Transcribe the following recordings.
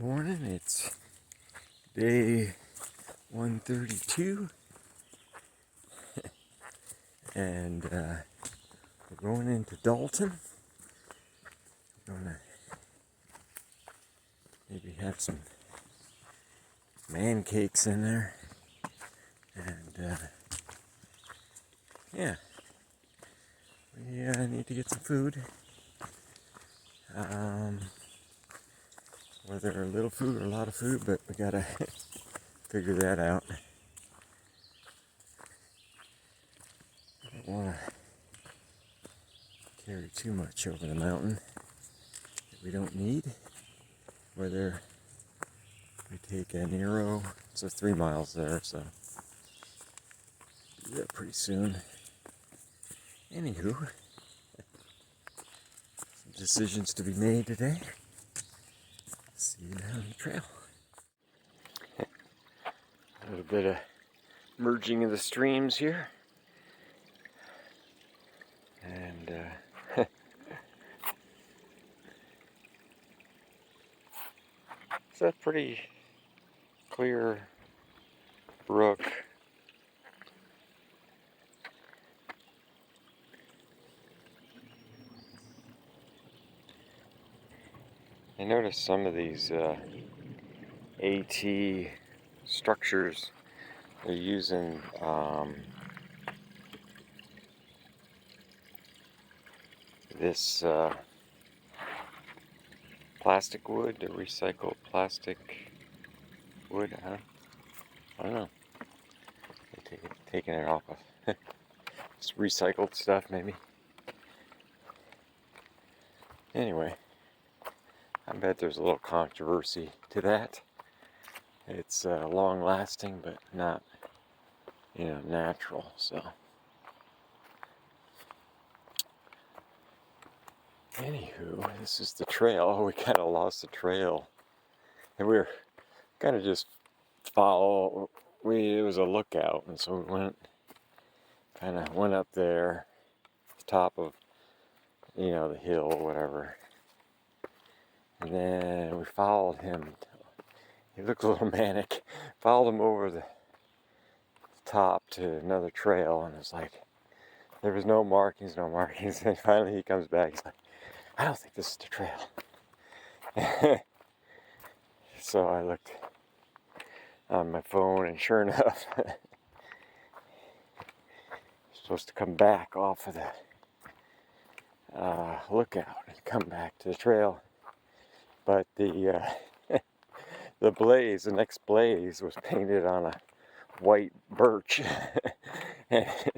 Morning, it's day 132 and we're going into Dalton. We're gonna maybe have some man cakes in there and yeah, we need to get some food. Whether a little food or a lot of food, but we gotta figure that out. I don't wanna carry too much over the mountain that we don't need. Whether we take an arrow, it's 3 miles there, so do that pretty soon. Anywho, some decisions to be made today. See you down the trail. A little bit of merging of the streams here. And it's a pretty clear brook. I noticed some of these AT structures, they're using this plastic wood, the recycled plastic wood. I don't know. They're taking it off of it's recycled stuff, maybe. Anyway, I bet there's a little controversy to that. It's long lasting, but not, natural, so. Anywho, this is the trail. Oh, we kind of lost the trail. And we were kind of just it was a lookout, and so we went up there, top of, the hill or whatever. And then we followed him. He looked a little manic. Followed him over the top to another trail, and it was like, there was no markings. And finally he comes back, he's like, I don't think this is the trail. So I looked on my phone, and sure enough, you're supposed to come back off of the lookout and come back to the trail. But the the next blaze was painted on a white birch.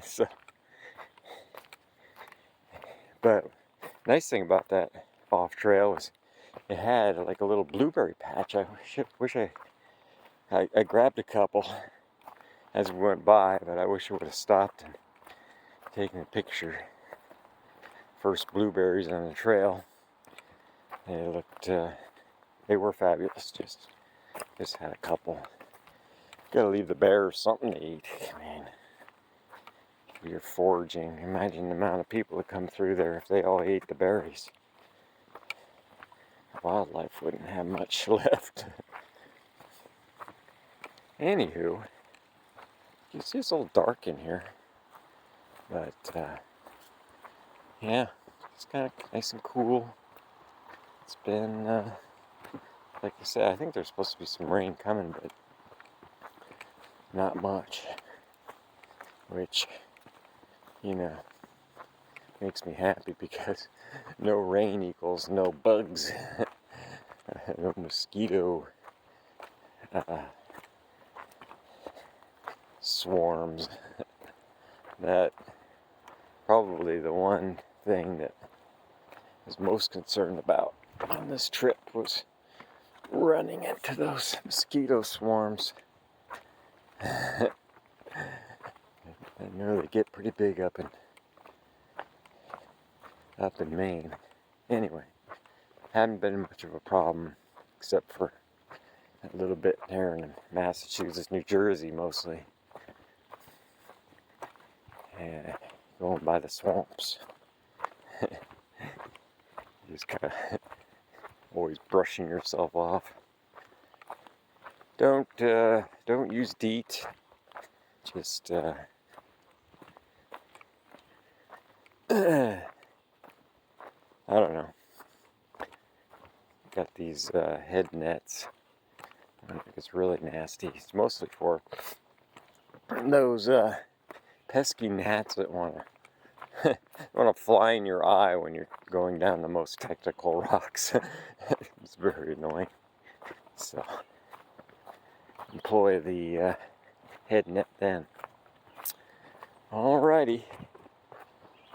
So, but nice thing about that off trail was it had like a little blueberry patch. I wish I grabbed a couple as we went by, but I wish I would have stopped and taken a picture. First blueberries on the trail. They were fabulous. Just had a couple. Gotta leave the bears something to eat. I mean, you're foraging. Imagine the amount of people that come through there if they all ate the berries. Wildlife wouldn't have much left. Anywho, it's just a little dark in here. But, yeah, it's kind of nice and cool. It's been, like I said, I think there's supposed to be some rain coming, but not much. Which, makes me happy because no rain equals no bugs. No mosquito swarms. That probably the one thing that I was most concerned about on this trip was running into those mosquito swarms. I know they get pretty big up in Maine. Anyway, hadn't been much of a problem except for a little bit there in Massachusetts, New Jersey mostly. And going by the swamps. Just kind of always brushing yourself off. Don't use DEET. Just I don't know. Got these head nets. I think it's really nasty. It's mostly for those pesky gnats that want to fly in your eye when you're going down the most technical rocks. It's very annoying. So employ the head net then. Alrighty.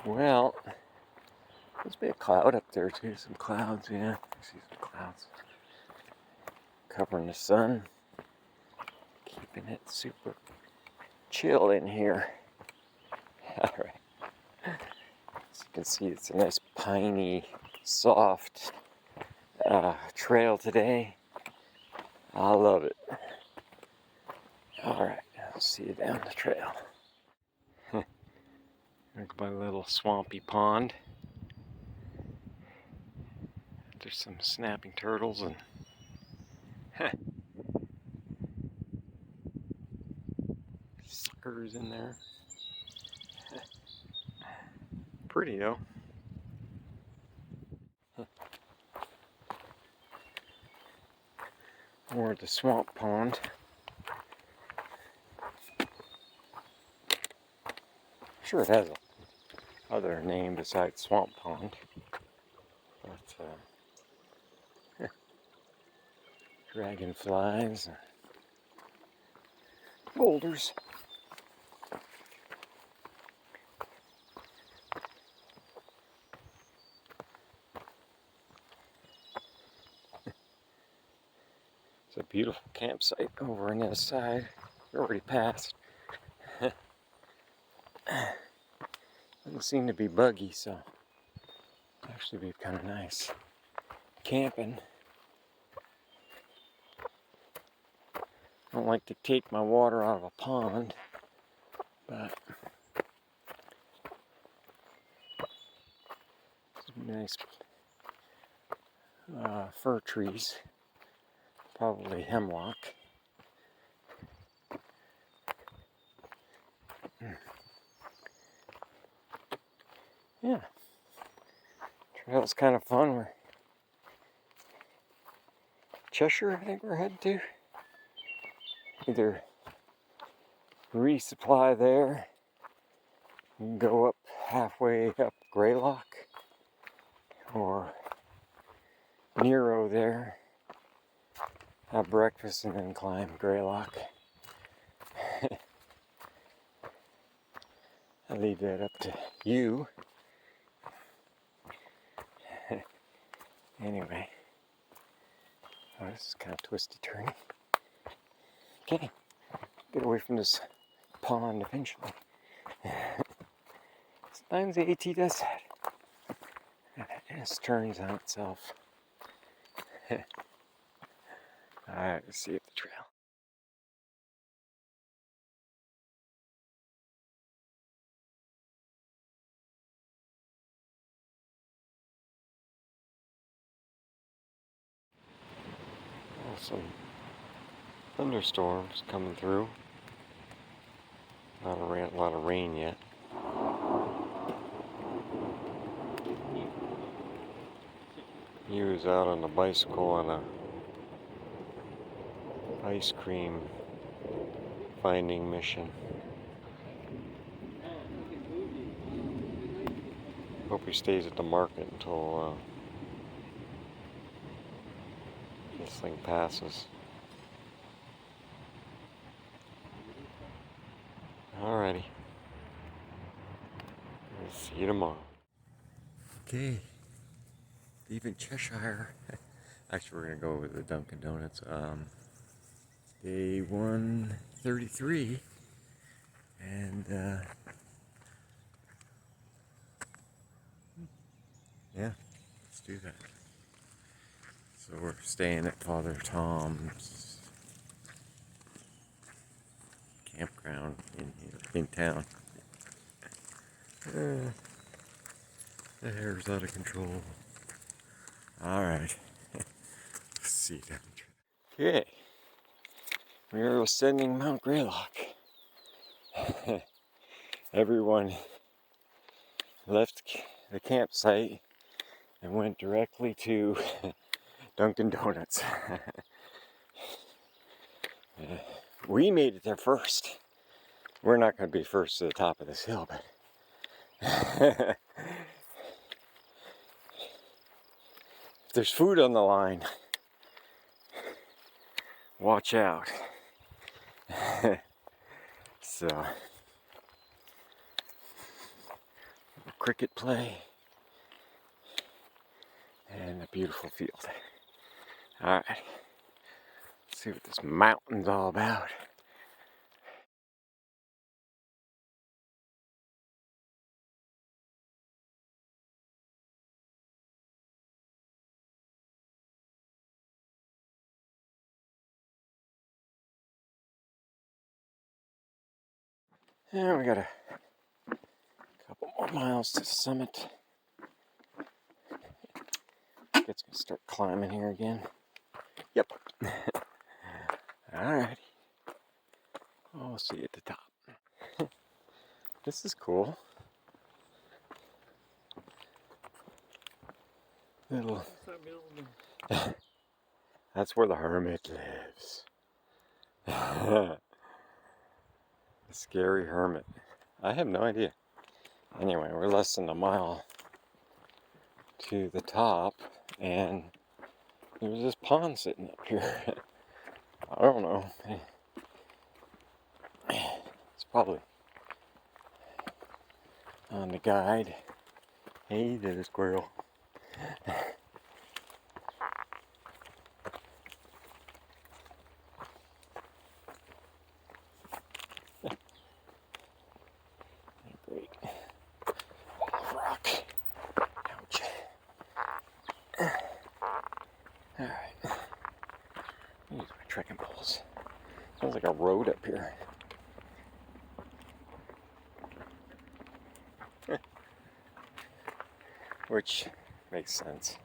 Well, there's be a cloud up there too. Some clouds, yeah. I see some clouds covering the sun, keeping it super chill in here. Alright. As you can see, it's a nice piney, soft trail today. I love it. Alright, I'll see you down the trail. There's my little swampy pond. There's some snapping turtles and suckers in there. Pretty though. Or the swamp pond. Sure, it has a other name besides swamp pond, but dragonflies and boulders. It's a beautiful campsite over on the other side. We already passed. Doesn't seem to be buggy, so it'll actually be kind of nice camping. I don't like to take my water out of a pond, but some nice fir trees, probably hemlock. Yeah, trail's kind of fun. We're Cheshire, I think we're headed to. Either resupply there and go up halfway up Greylock, or Nero there, have breakfast and then climb Greylock. I leave that up to you. Anyway, oh, this is kind of twisty turny. Okay, get away from this pond eventually. Sometimes the AT does that. It just turns on itself. Alright, let's see at the trail. Some thunderstorms coming through. Not a lot of rain yet. He was out on a bicycle on a ice cream finding mission. Hope he stays at the market until this thing passes. Alrighty. We'll see you tomorrow. Okay. Even Cheshire. Actually, we're gonna go with the Dunkin' Donuts. Day 133, and yeah, let's do that. So we're staying at Father Tom's campground in here, in town. The hair's out of control. All right, see you down the trail. Okay, we were ascending Mount Greylock. Everyone left the campsite and went directly to Dunkin' Donuts. We made it there first. We're not going to be first to the top of this hill, but if there's food on the line, watch out. So, cricket play and a beautiful field. Alright, let's see what this mountain's all about. And we got a couple more miles to the summit. It's gonna start climbing here again. Yep. Alrighty. Oh, we'll see you at the top. This is cool. Little. That's where the hermit lives. The scary hermit. I have no idea. Anyway, we're less than a mile to the top, and there's this pond sitting up here. I don't know. It's probably on the guide. Hey, there's a squirrel. Great. Wall of rock. Ouch. Alright. Use my trekking poles. Sounds like a road up here. Which makes sense.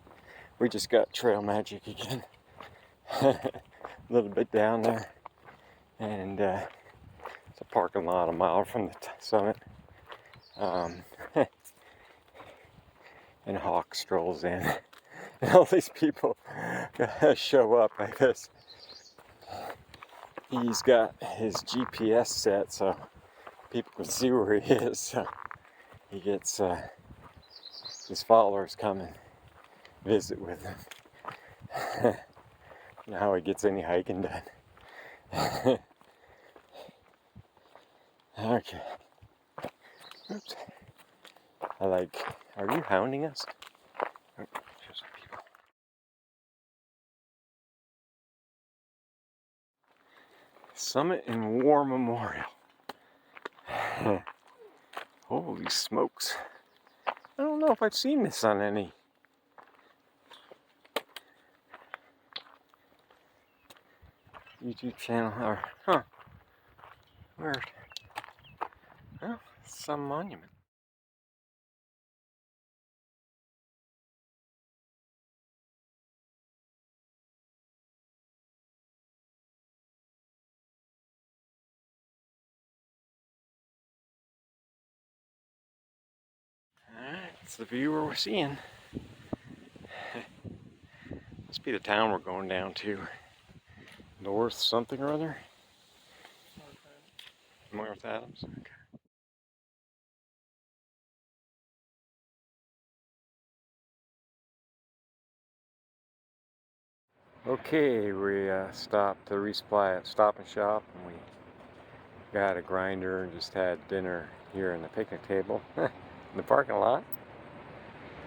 We just got trail magic again. A little bit down there. And it's a parking lot a mile from the summit. And Hawk strolls in. And all these people show up, I guess. He's got his GPS set so people can see where he is. So he gets his followers come and visit with him. Now he gets any hiking done. Okay. Oops. Are you hounding us? Oh, there's some people. Summit and War Memorial. Holy smokes. I don't know if I've seen this on any YouTube channel or, weird. Well, some monument. Alright, that's the view we're seeing. Must be the town we're going down to. North something or other? North Adams? Okay. Okay, we stopped to resupply at Stop and Shop, and we got a grinder and just had dinner here in the picnic table in the parking lot.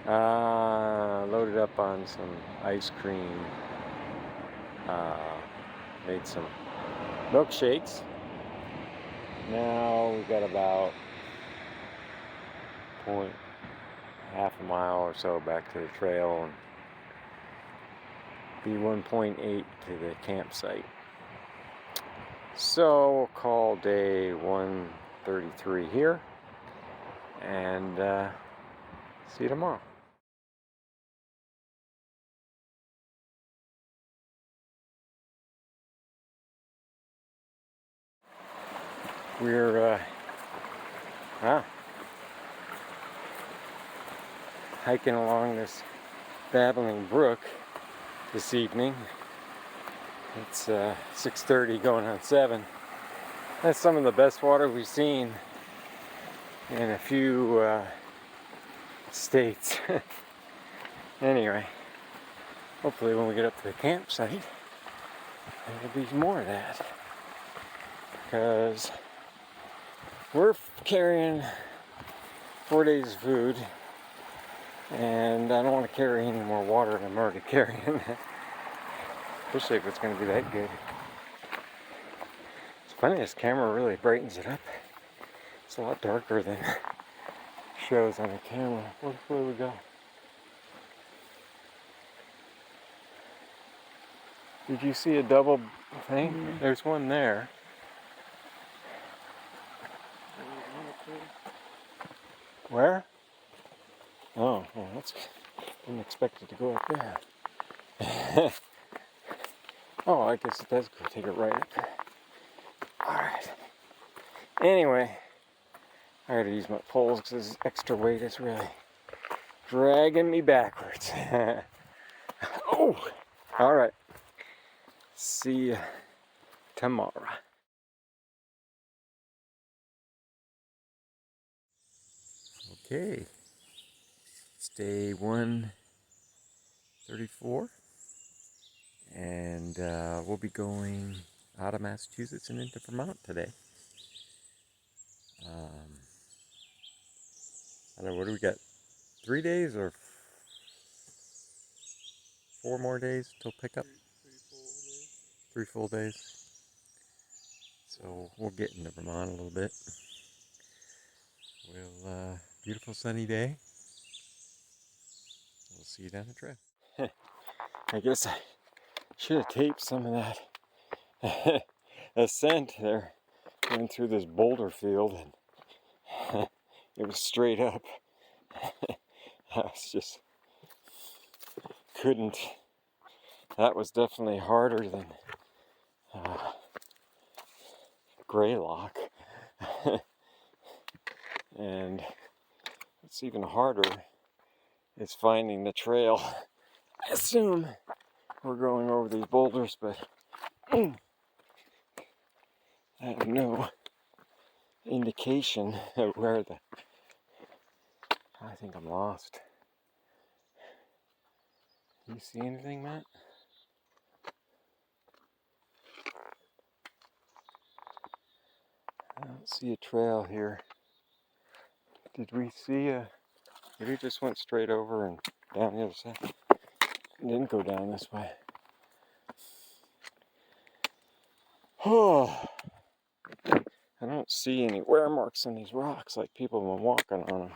Loaded up on some ice cream, made some milkshakes. Now we've got about half a mile or so back to the trail and be 1.8 to the campsite. So we'll call day 133 here, and see you tomorrow. We're hiking along this babbling brook this evening. It's 6:30 going on 7. That's some of the best water we've seen in a few states. Anyway, hopefully when we get up to the campsite, there'll be more of that. Because we're carrying 4 days of food, and I don't want to carry any more water than I'm already carrying. Especially if it's going to be that good. It's funny, this camera really brightens it up. It's a lot darker than it shows on the camera. Where do we go? Did you see a double thing? Mm-hmm. There's one there. Where? Oh, well, that's unexpected to go up there. Oh, I guess it does go take it right up there. Alright. Anyway, I gotta use my poles because this extra weight is really dragging me backwards. Oh! Alright. See you tomorrow. Okay. It's day 134. And we'll be going out of Massachusetts and into Vermont today. I don't know, what do we got? 3 days or 4 more days till pickup? 3 full days. So we'll get into Vermont a little bit. Beautiful sunny day. We'll see you down the trail. I guess I should have taped some of that ascent there. Went through this boulder field and it was straight up. I was just couldn't. That was definitely harder than Greylock. And what's even harder is finding the trail. I assume we're going over these boulders, but I have no indication of where I think I'm lost. You see anything, Matt? I don't see a trail here. Did we see a... Maybe it just went straight over and down the other side. It didn't go down this way. Oh, I don't see any wear marks on these rocks like people have been walking on them.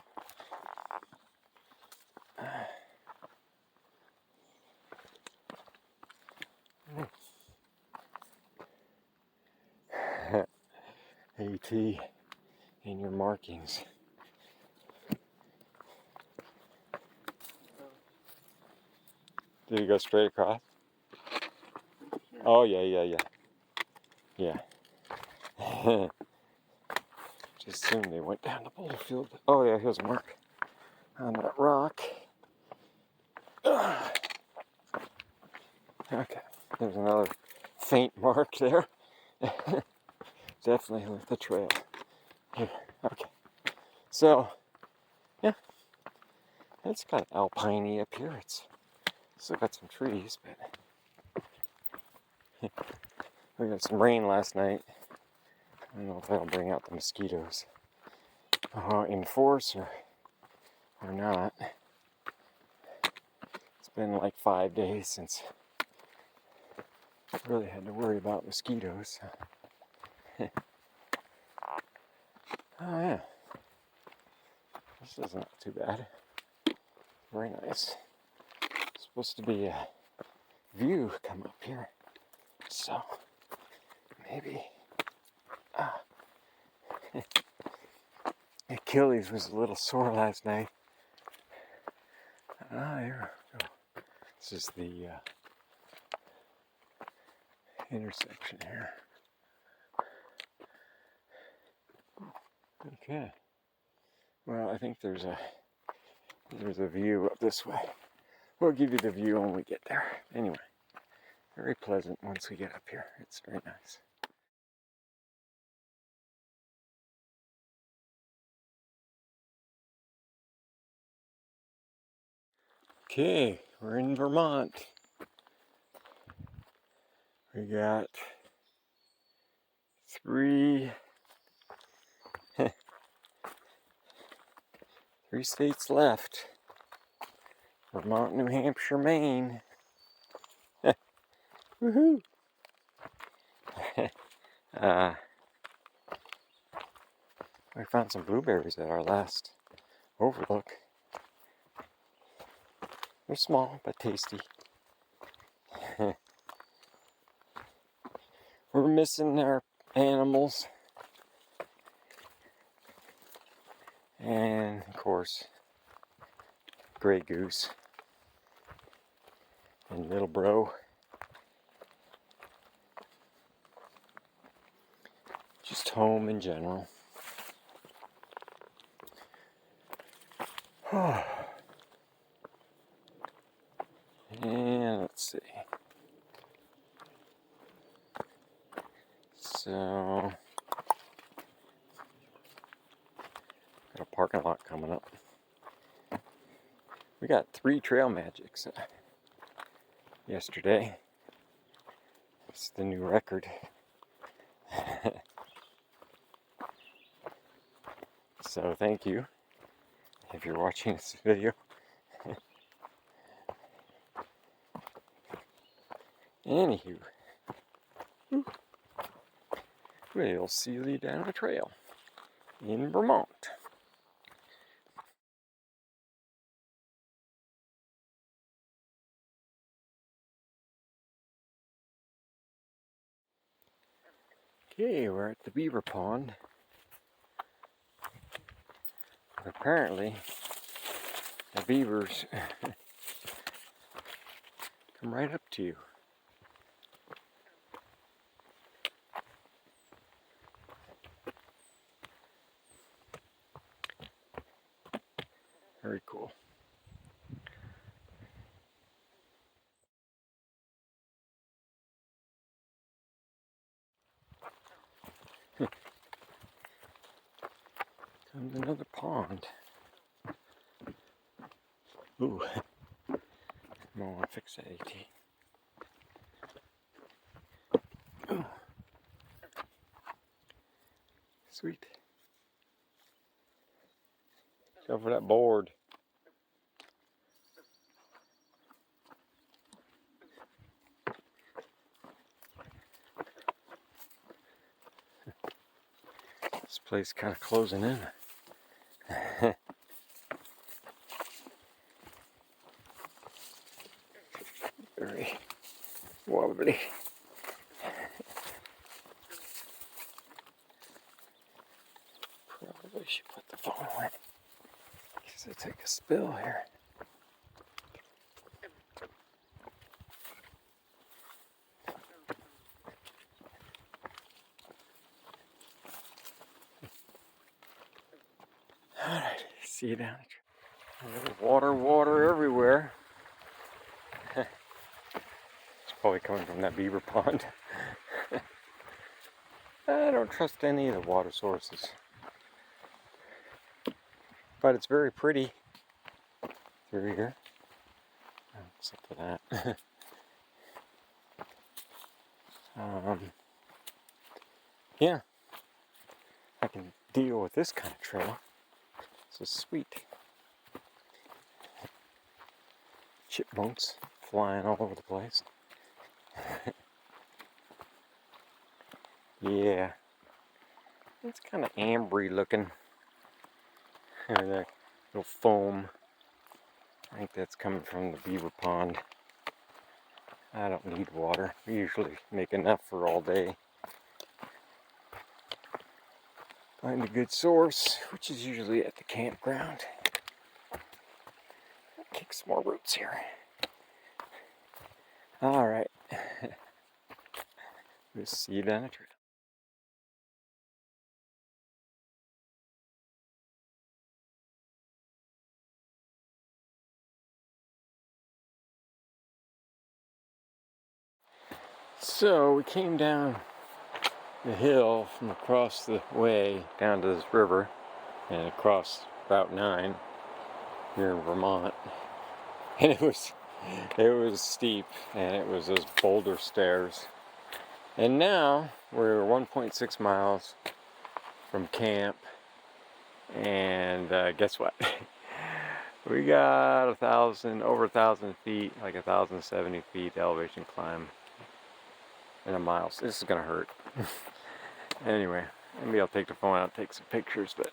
AT in your markings. Did you go straight across? Oh, yeah. Just assumed they went down the boulder field. Oh, yeah, here's a mark on that rock. Okay, there's another faint mark there. Definitely left the trail. Here, okay. So, yeah, it's kind of alpine-y up here. It's still got some trees, but we got some rain last night. I don't know if that'll bring out the mosquitoes in force or not. It's been like 5 days since I really had to worry about mosquitoes. Oh yeah, this is not too bad. Very nice. It's supposed to be a view come up here, so maybe Achilles was a little sore last night. Here we go. This is the intersection here. Okay. Well, I think there's a view up this way. We'll give you the view when we get there. Anyway, very pleasant once we get up here. It's very nice. Okay, we're in Vermont. We got three states left. Vermont, New Hampshire, Maine. Woohoo! We found some blueberries at our last overlook. They're small but tasty. We're missing our animals. And of course, gray goose and little bro. Just home in general. And let's see. So, got a parking lot coming up. We got 3 trail magics yesterday. It's the new record. So thank you if you're watching this video. Anywho, we'll see you down the trail in Vermont. Okay, we're at the beaver pond. Apparently, the beavers come right up to you. Very cool. Comes another pond. Ooh, I want to fix that AT. Ooh. Sweet. Go for that board. This place kind of closing in. Very wobbly. Probably should put the phone away because I take a spill here. Alright, see you down there. Water everywhere. It's probably coming from that beaver pond. I don't trust any of the water sources. But it's very pretty through here. Except for that. Yeah, I can deal with this kind of trail. This is sweet. Chipmunks flying all over the place. Yeah, it's kind of ambery looking. And that little foam. I think that's coming from the beaver pond. I don't need water. We usually make enough for all day. Find a good source, which is usually at the campground. Kick some more roots here. Alright. We'll see you down the trail. So we came down the hill from across the way down to this river and across Route 9 here in Vermont. And it was steep, and it was those boulder stairs. And now we're 1.6 miles from camp, and guess what? We got over 1,000 feet, like 1,070 feet elevation climb in a mile. So this is gonna hurt. Anyway, maybe I'll take the phone out, take some pictures, but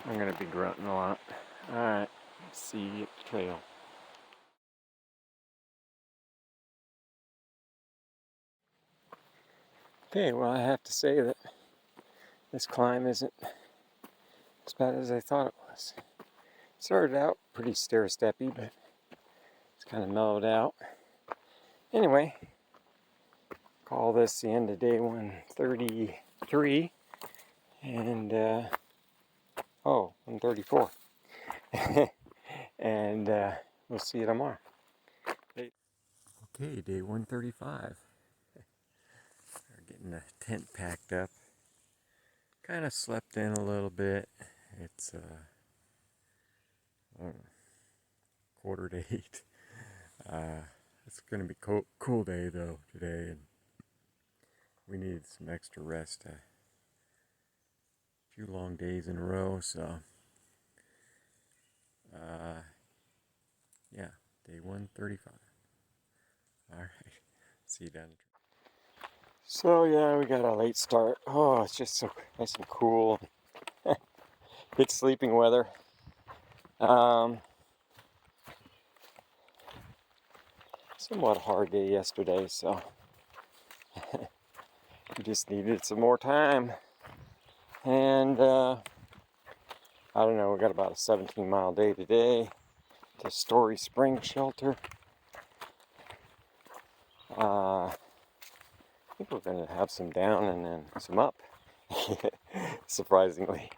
I'm gonna be grunting a lot. All right, see you at the trail. Okay, well, I have to say that this climb isn't as bad as I thought it was. Started out pretty stair-steppy, but it's kind of mellowed out. Anyway, call this the end of day 133, and 134. And we'll see you tomorrow. Okay, day 135. We're getting the tent packed up. Kind of slept in a little bit. It's 7:45. It's going to be cool day though today, and we needed some extra rest. A few long days in a row, so yeah, day 135. All right, see you down the trail. So yeah, we got a late start. Oh, it's just so nice and cool. Good sleeping weather. Somewhat hard day yesterday, so we just needed some more time. And I don't know, we got about a 17-mile day today to Story Spring Shelter. I think we're going to have some down and then some up, surprisingly.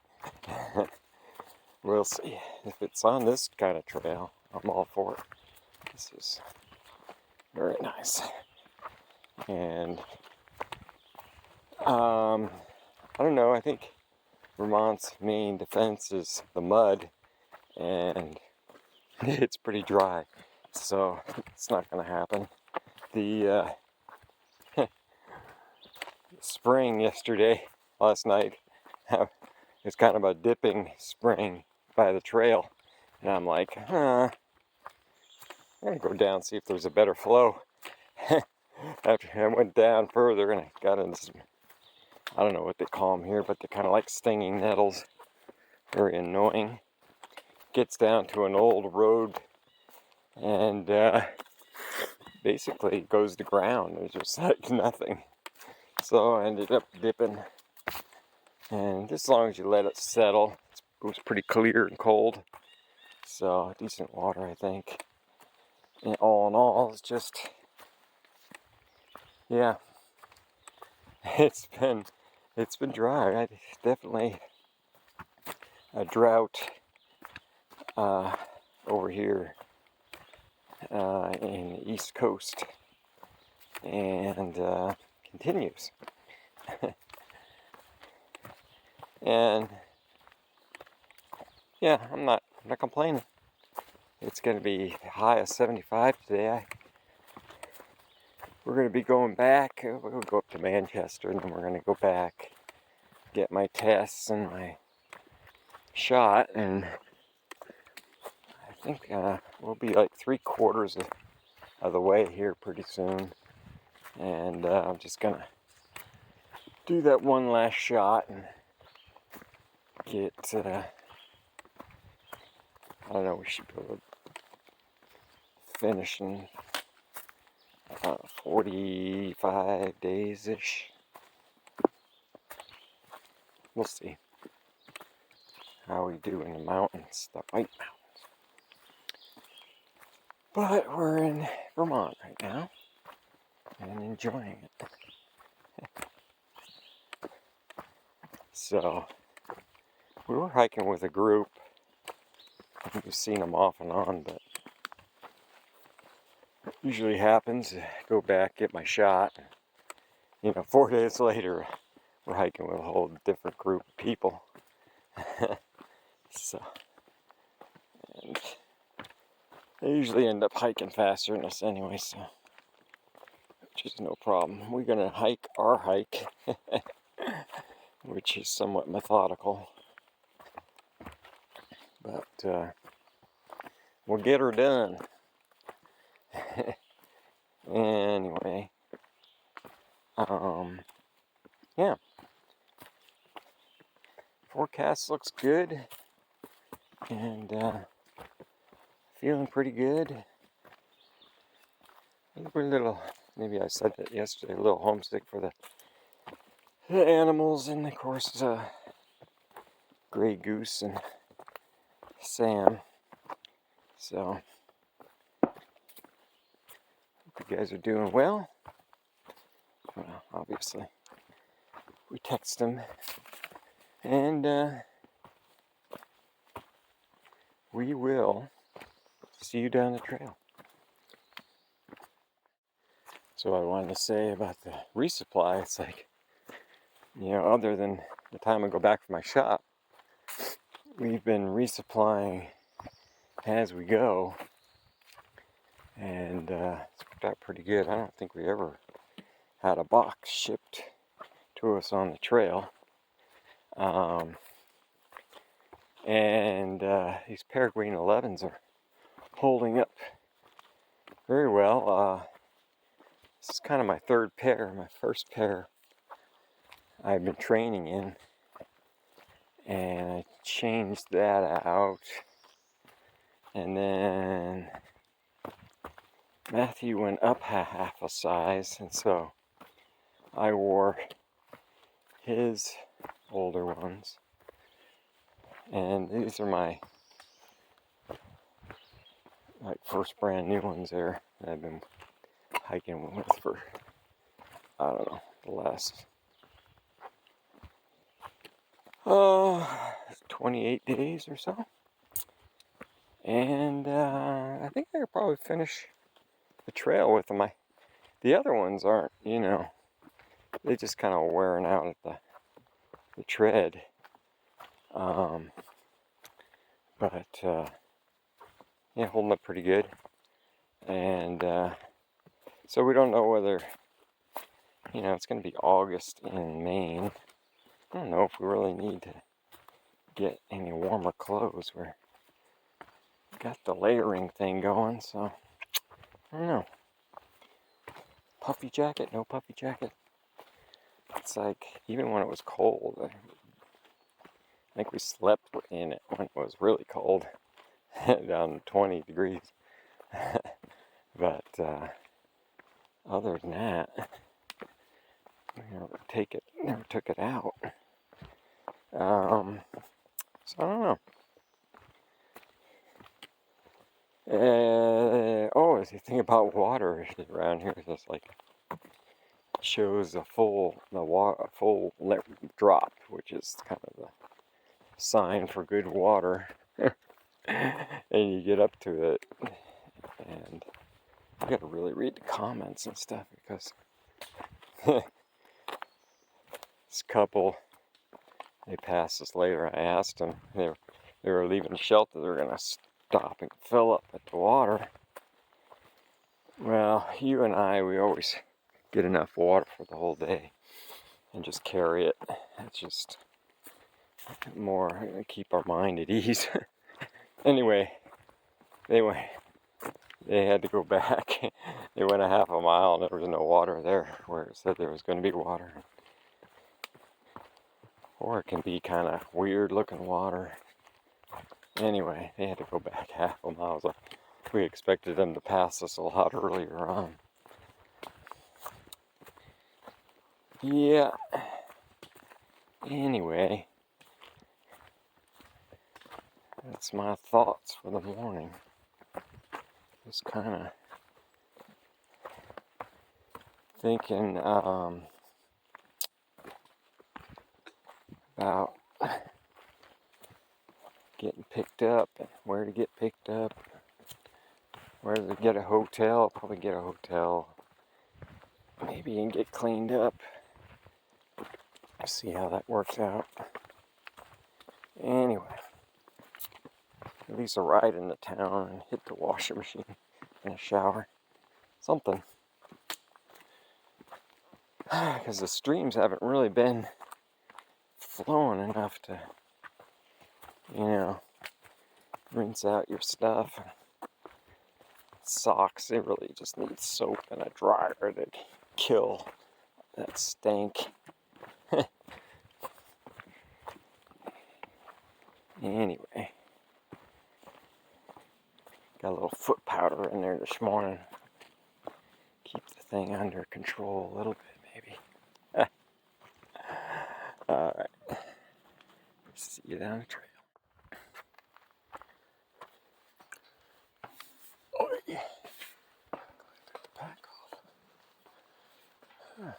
We'll see. If it's on this kind of trail, I'm all for it. This is very nice. And I don't know, I think Vermont's main defense is the mud, and it's pretty dry, so it's not going to happen. The spring last night, it's kind of a dipping spring by the trail, and I'm like, I'm gonna go down and see if there's a better flow. After I went down further and I got into some, I don't know what they call them here, but they're kind of like stinging nettles. Very annoying. Gets down to an old road and basically goes to ground. There's just like nothing. So I ended up dipping. And just as long as you let it settle, it was pretty clear and cold. So decent water, I think. And all in all, it's just, yeah, it's been dry. Definitely a drought over here in the East Coast, and continues. And yeah, I'm not complaining. It's going to be high of 75 today. We're going to be going back. We'll go up to Manchester, and then we're going to go back, get my tests and my shot, and I think we'll be like 3/4 of the way here pretty soon. And I'm just going to do that one last shot and get, I don't know, we should go finish in 45 days-ish. We'll see how we do in the mountains, the White Mountains. But we're in Vermont right now and enjoying it. So we were hiking with a group. You've seen them off and on, but usually happens. Go back, get my shot. 4 days later, we're hiking with a whole different group of people. So, and they usually end up hiking faster than us anyway, so which is no problem. We're gonna hike our hike, which is somewhat methodical, but we'll get her done. Anyway, yeah, forecast looks good, and feeling pretty good. We're a little, maybe I said that yesterday, a little homesick for the animals, and of course Gray Goose and Sam. So hope you guys are doing well. Well, obviously we text them, and we will see you down the trail. So I wanted to say about the resupply, it's like, other than the time I go back for my shop, we've been resupplying as we go, and it's worked out pretty good. I don't think we ever had a box shipped to us on the trail. And these Peregrine 11s are holding up very well. This is kind of my third pair. My first pair I've been training in, and I changed that out, and then Matthew went up half a size, and so I wore his older ones, and these are my first brand new ones there that I've been hiking with for, I don't know, the last 28 days or so. And I think I could probably finish the trail with them. The other ones aren't, they just kind of wearing out at the tread. But yeah, holding up pretty good. And so we don't know whether, it's going to be August in Maine. I don't know if we really need to get any warmer clothes. We're got the layering thing going, so I don't know. Puffy jacket, no puffy jacket. It's like, even when it was cold, I think we slept in it when it was really cold, down 20 degrees. But other than that, we never took it out. So I don't know. The thing about water around here is just like shows a full drop, which is kind of the sign for good water. And you get up to it, and I gotta really read the comments and stuff, because this couple, they passed us later. I asked them, they were leaving the shelter, they were gonna stop and fill up at the water. Well, you and I, we always get enough water for the whole day and just carry it. It's just more keep our mind at ease. Anyway, they had to go back. They went a half a mile and there was no water there where it said there was going to be water. Or it can be kind of weird looking water. Anyway, they had to go back half a mile. So we expected them to pass us a lot earlier on. Yeah. Anyway, that's my thoughts for the morning. Just kind of thinking about getting picked up and where to get picked up. Where to get a hotel? Probably get a hotel. Maybe and get cleaned up. See how that works out. Anyway, at least a ride into town and hit the washing machine and a shower. Something. Because the streams haven't really been flowing enough to, rinse out your stuff. Socks, they really just need soap and a dryer to kill that stank. Anyway, got a little foot powder in there this morning. Keep the thing under control a little bit, maybe. Alright. See you down the trail. Oh, yeah. Took the pack off. Huh.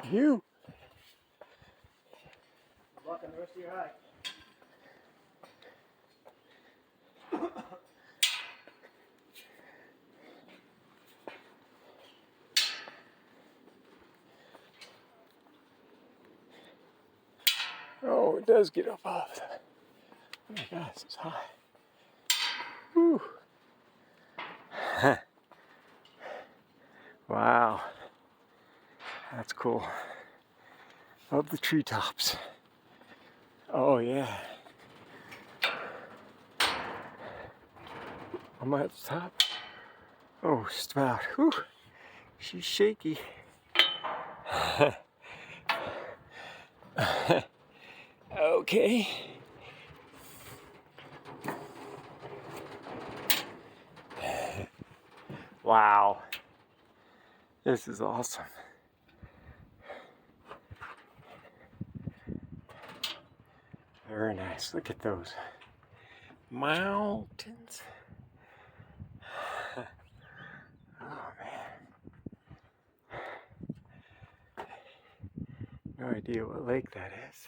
You. Good luck on the rest of your hike. Oh, it does get up off the. Oh my gosh, it's high. Whew. Wow. That's cool. Up the treetops. Oh yeah. Am I at the top? Oh, just about. Whew. She's shaky. Okay. Wow. This is awesome. Very nice. Look at those mountains. Oh man. No idea what lake that is.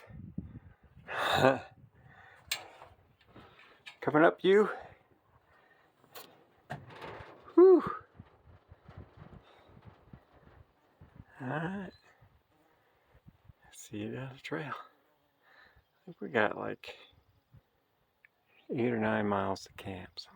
Coming up, you. Whew. Alright. See you down the trail. I think we got like 8 or 9 miles to camp. So.